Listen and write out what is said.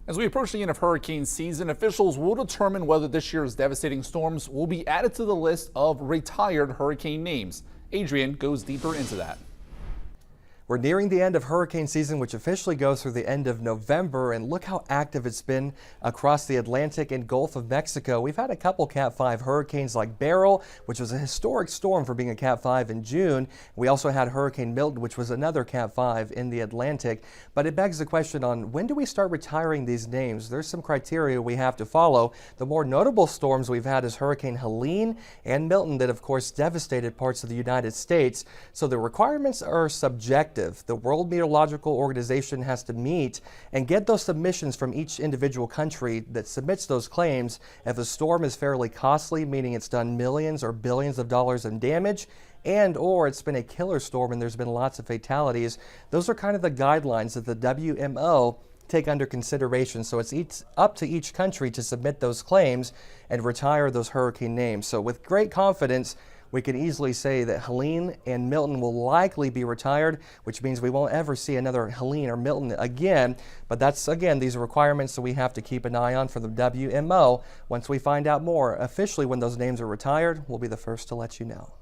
As we approach the end of hurricane season, officials will determine whether this year's devastating storms will be added to the list of retired hurricane names. Adrian goes deeper into that. We're nearing the end of hurricane season, which officially goes through the end of November, and look how active it's been across the Atlantic and Gulf of Mexico. We've had a couple Cat 5 hurricanes like Beryl, which was a historic storm for being a Cat 5 in June. We also had Hurricane Milton, which was another Cat 5 in the Atlantic. But it begs the question on when do we start retiring these names? There's some criteria we have to follow. The more notable storms we've had is Hurricane Helene and Milton that, of course, devastated parts of the United States. So the requirements are subjective. The World Meteorological Organization has to meet and get those submissions from each individual country that submits those claims. If a storm is fairly costly, meaning it's done millions or billions of dollars in damage, and or it's been a killer storm and there's been lots of fatalities, those are kind of the guidelines that the WMO take under consideration. So it's up to each country to submit those claims and retire those hurricane names. So with great confidence, we can easily say that Helene and Milton will likely be retired, which means we won't ever see another Helene or Milton again. But that's, again, these are requirements that we have to keep an eye on for the WMO. Once we find out more officially when those names are retired, we'll be the first to let you know.